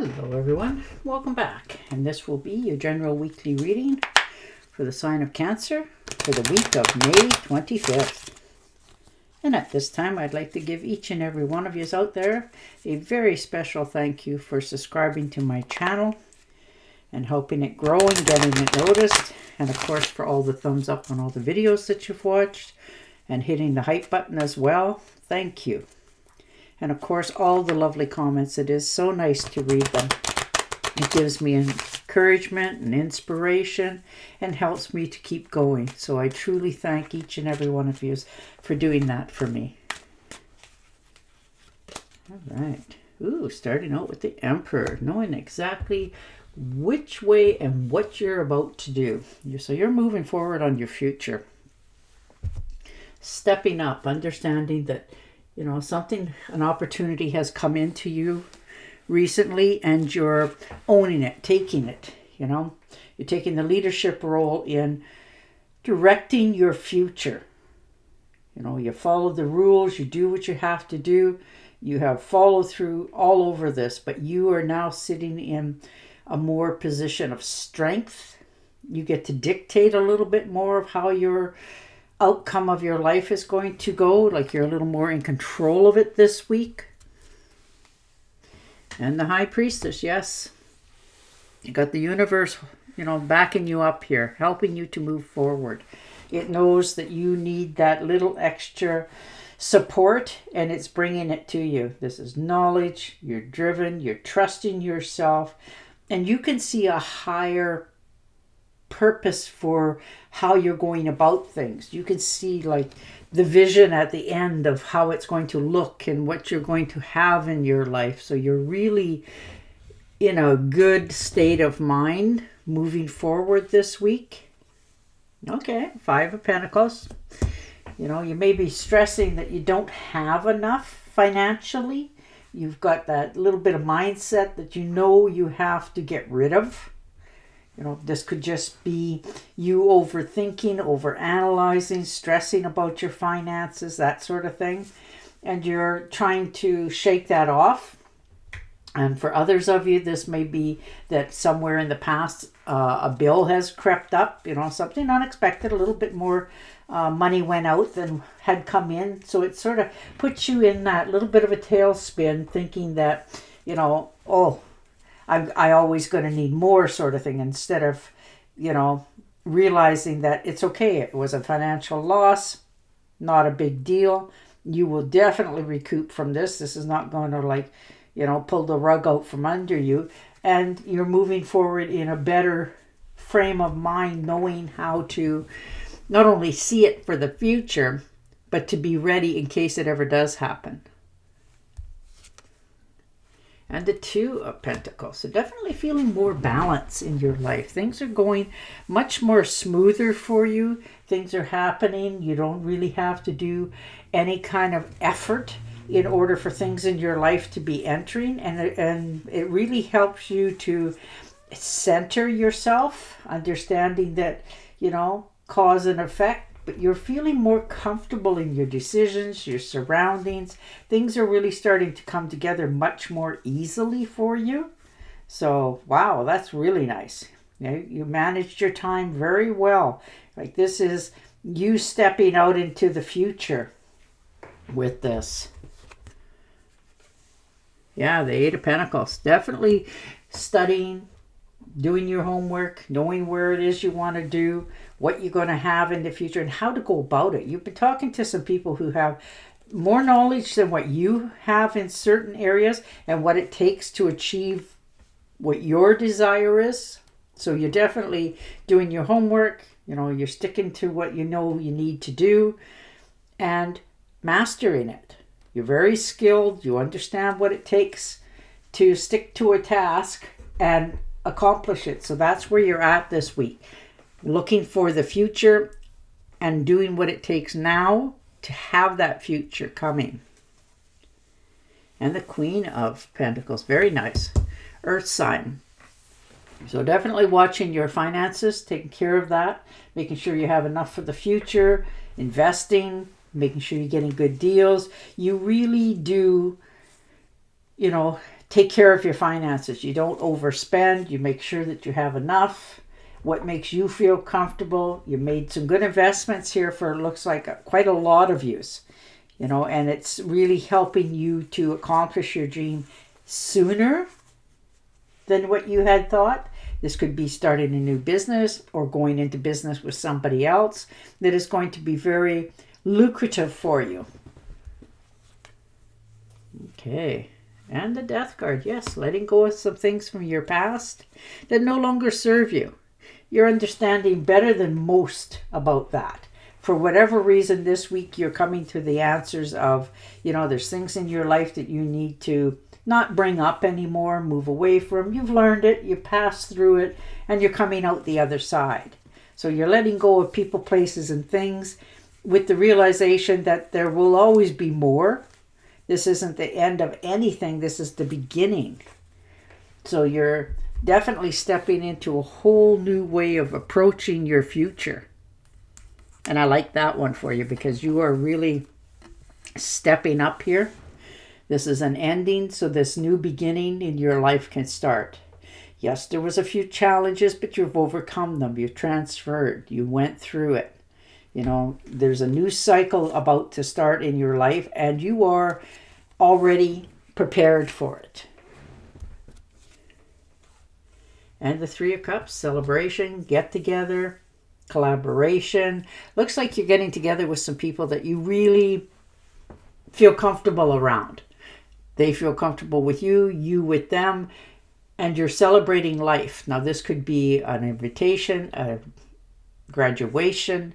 Hello everyone, welcome back, and this will be your general weekly reading for the sign of Cancer for the week of May 25th. And at this time I'd like to give each and every one of you out there a very special thank you for subscribing to my channel and helping it grow and getting it noticed, and of course for all the thumbs up on all the videos that you've watched and hitting the hype button as well. Thank you. And of course, all the lovely comments. It is so nice to read them. It gives me encouragement and inspiration and helps me to keep going. So I truly thank each and every one of you for doing that for me. All right. Ooh, starting out with the Emperor, knowing exactly which way and what you're about to do. So you're moving forward on your future. Stepping up, understanding that an opportunity has come into you recently and you're owning it, taking it, you're taking the leadership role in directing your future. You follow the rules, you do what you have to do, you have follow through all over this, but you are now sitting in a more position of strength. You get to dictate a little bit more of how your outcome of your life is going to go, like you're a little more in control of it this week. And the High Priestess, yes, you got the universe backing you up here, helping you to move forward. It knows that you need that little extra support and it's bringing it to you. This is knowledge, you're driven, you're trusting yourself, and you can see a higher purpose for how you're going about things. You can see like the vision at the end of how it's going to look and what you're going to have in your life. So you're really in a good state of mind moving forward this week. Okay, Five of Pentacles. You may be stressing that you don't have enough financially. You've got that little bit of mindset that you have to get rid of. This could just be you overthinking, overanalyzing, stressing about your finances, that sort of thing. And you're trying to shake that off. And for others of you, this may be that somewhere in the past, a bill has crept up, something unexpected, a little bit more money went out than had come in. So it sort of puts you in that little bit of a tailspin, thinking that, I always going to need more sort of thing, instead of, realizing that it's okay. It was a financial loss, not a big deal. You will definitely recoup from this. This is not going to pull the rug out from under you. And you're moving forward in a better frame of mind, knowing how to not only see it for the future, but to be ready in case it ever does happen. And the Two of Pentacles. So definitely feeling more balance in your life. Things are going much more smoother for you. Things are happening. You don't really have to do any kind of effort in order for things in your life to be entering. And it really helps you to center yourself, understanding that, cause and effect. But you're feeling more comfortable in your decisions, your surroundings. Things are really starting to come together much more easily for you. So, wow, that's really nice. You managed your time very well. Like, this is you stepping out into the future with this. Yeah, the Eight of Pentacles. Definitely studying, doing your homework, knowing where it is you want to do, what you're going to have in the future, and how to go about it. You've been talking to some people who have more knowledge than what you have in certain areas and what it takes to achieve what your desire is. So you're definitely doing your homework, you're sticking to what you need to do and mastering it. You're very skilled. You understand what it takes to stick to a task and accomplish it. So that's where you're at this week. Looking for the future and doing what it takes now to have that future coming. And the Queen of Pentacles. Very nice. Earth sign. So definitely watching your finances, taking care of that, making sure you have enough for the future, investing, making sure you're getting good deals. You really do, take care of your finances. You don't overspend. You make sure that you have enough. What makes you feel comfortable. You made some good investments here for, looks like, quite a lot of use. And it's really helping you to accomplish your dream sooner than what you had thought. This could be starting a new business or going into business with somebody else that is going to be very lucrative for you. Okay. And the Death card. Yes, letting go of some things from your past that no longer serve you. You're understanding better than most about that. For whatever reason, this week you're coming to the answers of, there's things in your life that you need to not bring up anymore, move away from. You've learned it, you passed through it, and you're coming out the other side. So you're letting go of people, places, and things with the realization that there will always be more. This isn't the end of anything. This is the beginning. So you're definitely stepping into a whole new way of approaching your future. And I like that one for you because you are really stepping up here. This is an ending, so this new beginning in your life can start. Yes, there was a few challenges, but you've overcome them. You've transferred. You went through it. There's a new cycle about to start in your life, and you are already prepared for it. And the Three of Cups, celebration, get together, collaboration. Looks like you're getting together with some people that you really feel comfortable around. They feel comfortable with you, you with them, and you're celebrating life. Now, this could be an invitation, a graduation,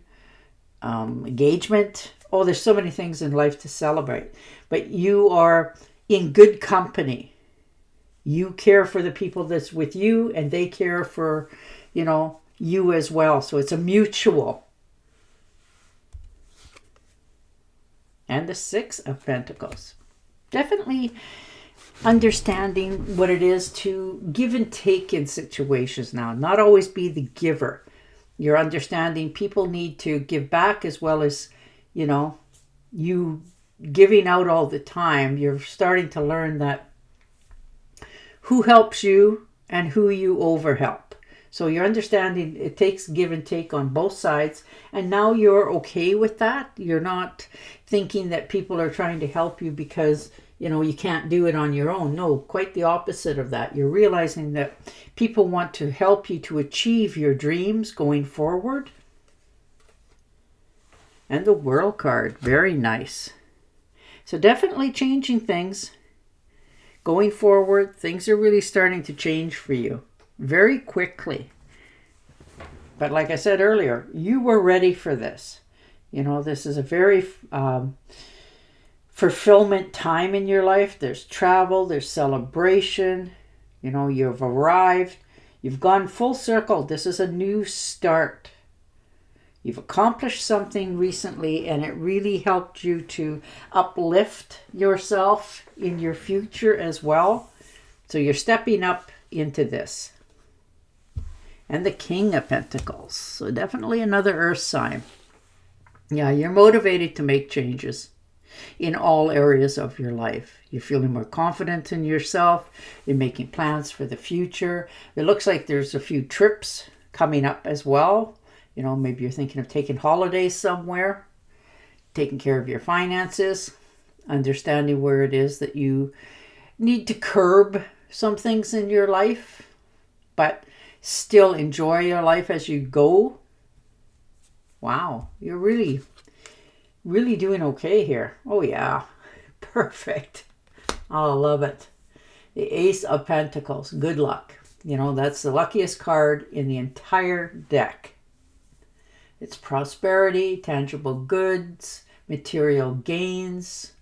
engagement. Oh, there's so many things in life to celebrate. But you are in good company. You care for the people that's with you, and they care for, you as well. So it's a mutual. And the Six of Pentacles. Definitely understanding what it is to give and take in situations now. Not always be the giver. You're understanding people need to give back as well as, you giving out all the time. You're starting to learn that who helps you and who you overhelp. So you're understanding it takes give and take on both sides. And now you're okay with that. You're not thinking that people are trying to help you because, you can't do it on your own. No, quite the opposite of that. You're realizing that people want to help you to achieve your dreams going forward. And the World card, very nice. So definitely changing things. Going forward, things are really starting to change for you very quickly. But like I said earlier, you were ready for this. This is a very fulfillment time in your life. There's travel, there's celebration. You've arrived. You've gone full circle. This is a new start. You've accomplished something recently, and it really helped you to uplift yourself in your future as well. So you're stepping up into this. And the King of Pentacles. So definitely another earth sign. Yeah, you're motivated to make changes in all areas of your life. You're feeling more confident in yourself. You're making plans for the future. It looks like there's a few trips coming up as well. Maybe you're thinking of taking holidays somewhere, taking care of your finances, understanding where it is that you need to curb some things in your life, but still enjoy your life as you go. Wow, you're really, really doing okay here. Oh yeah, perfect. Oh, I love it. The Ace of Pentacles, good luck. That's the luckiest card in the entire deck. It's prosperity, tangible goods, material gains.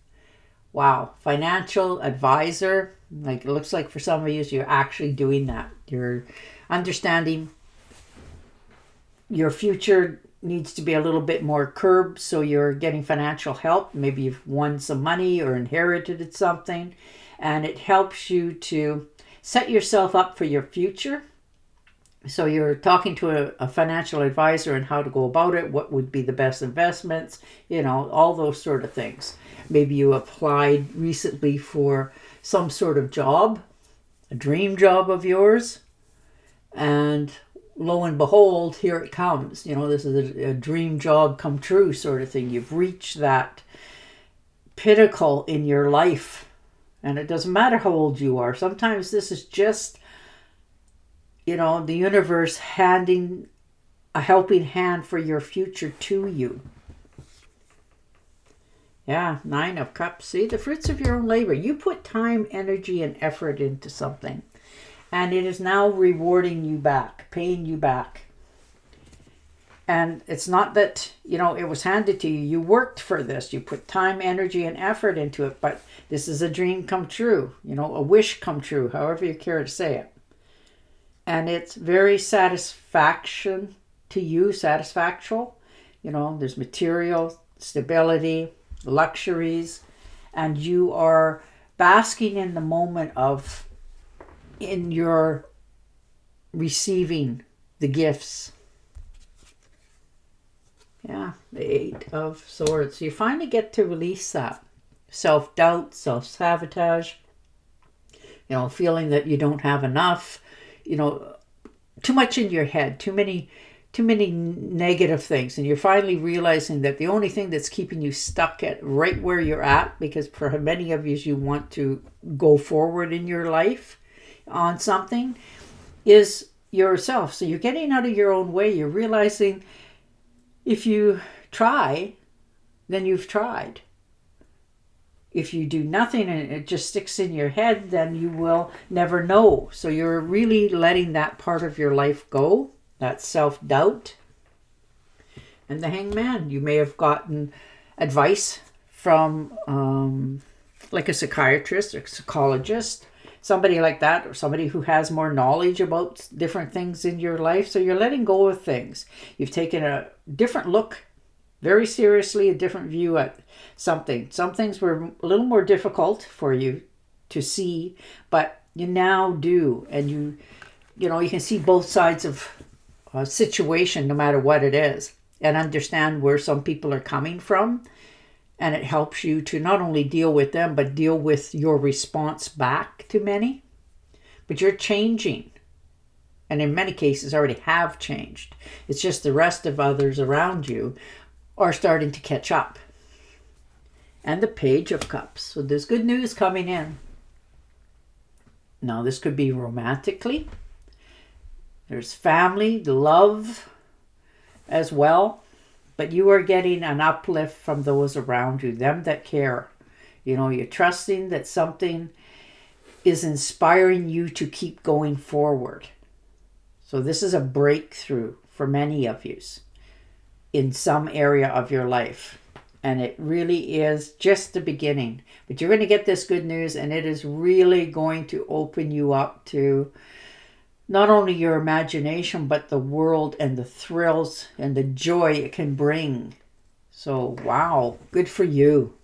Wow, financial advisor. Like it looks like for some of you, you're actually doing that. You're understanding your future needs to be a little bit more curbed, so you're getting financial help. Maybe you've won some money or inherited something, and it helps you to set yourself up for your future. So you're talking to a financial advisor and how to go about it, what would be the best investments, all those sort of things. Maybe you applied recently for some sort of job, a dream job of yours, and lo and behold, here it comes. This is a dream job come true sort of thing. You've reached that pinnacle in your life, and it doesn't matter how old you are. Sometimes this is just, the universe handing a helping hand for your future to you. Yeah, 9 of Cups. See, the fruits of your own labor. You put time, energy, and effort into something, and it is now rewarding you back, paying you back. And it's not that, it was handed to you. You worked for this. You put time, energy, and effort into it, but this is a dream come true, a wish come true, however you care to say it. And it's very satisfactual to you, satisfactual. There's material, stability, luxuries, and you are basking in the moment in your receiving the gifts. Yeah, the 8 of Swords. You finally get to release that self-doubt, self-sabotage, feeling that you don't have enough, too much in your head, too many negative things. And you're finally realizing that the only thing that's keeping you stuck at right where you're at, because for many of you want to go forward in your life on something, is yourself. So you're getting out of your own way. You're realizing if you try, then you've tried. If you do nothing and it just sticks in your head, then you will never know. So you're really letting that part of your life go, that self-doubt. And the Hangman. You may have gotten advice from like a psychiatrist or psychologist, somebody like that, or somebody who has more knowledge about different things in your life. So you're letting go of things. You've taken a different look, very seriously, a different view at something. Some things were a little more difficult for you to see, but you now do. And you can see both sides of a situation, no matter what it is, and understand where some people are coming from. And it helps you to not only deal with them, but deal with your response back to many. But you're changing. And in many cases already have changed. It's just the rest of others around you are starting to catch up. And the Page of Cups. So there's good news coming in. Now this could be romantically. There's family, love as well. But you are getting an uplift from those around you, them that care. You're trusting that something is inspiring you to keep going forward. So this is a breakthrough for many of you in some area of your life. And it really is just the beginning. But you're going to get this good news, and it is really going to open you up to not only your imagination, but the world and the thrills and the joy it can bring. So, wow, good for you.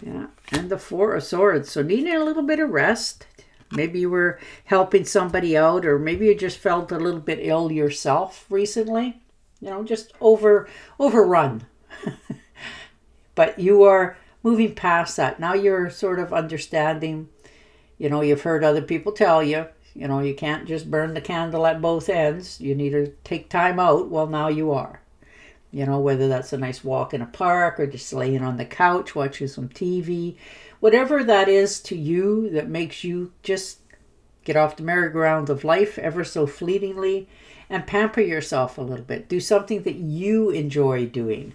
Yeah, and the 4 of Swords. So needing a little bit of rest. Maybe you were helping somebody out, or maybe you just felt a little bit ill yourself recently. Just overrun. But you are moving past that. Now you're sort of understanding, you've heard other people tell you, you can't just burn the candle at both ends. You need to take time out. Well, now you are. Whether that's a nice walk in a park or just laying on the couch, watching some TV, whatever that is to you that makes you just get off the merry-go-round of life ever so fleetingly and pamper yourself a little bit. Do something that you enjoy doing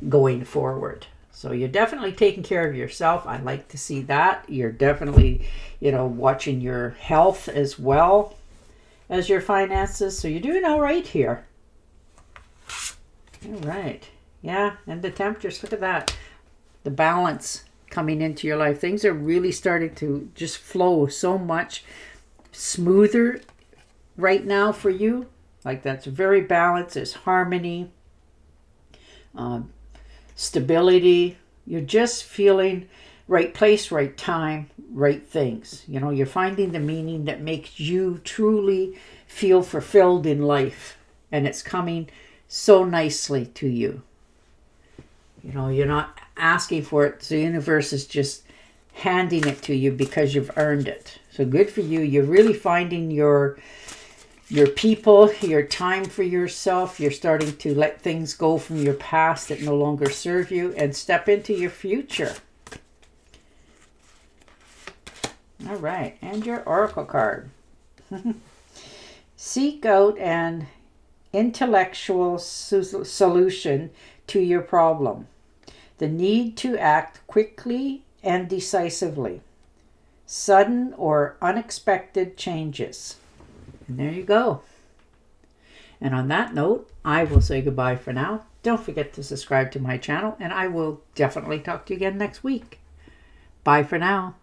going forward. So you're definitely taking care of yourself. I like to see that. You're definitely, watching your health as well as your finances. So you're doing all right here. All right. Yeah, and the Temptress, look at that. The balance coming into your life. Things are really starting to just flow so much smoother right now for you. Like that's very balanced. There's harmony. Stability. You're just feeling right place, right time, right things. You're finding the meaning that makes you truly feel fulfilled in life. And it's coming so nicely to you. You know, you're not asking for it. The universe is just handing it to you because you've earned it. So good for you. You're really finding your people, your time for yourself. You're starting to let things go from your past that no longer serve you and step into your future. All right, and your oracle card. Seek out an intellectual solution to your problem. The need to act quickly and decisively. Sudden or unexpected changes. And there you go. And on that note, I will say goodbye for now. Don't forget to subscribe to my channel, and I will definitely talk to you again next week. Bye for now.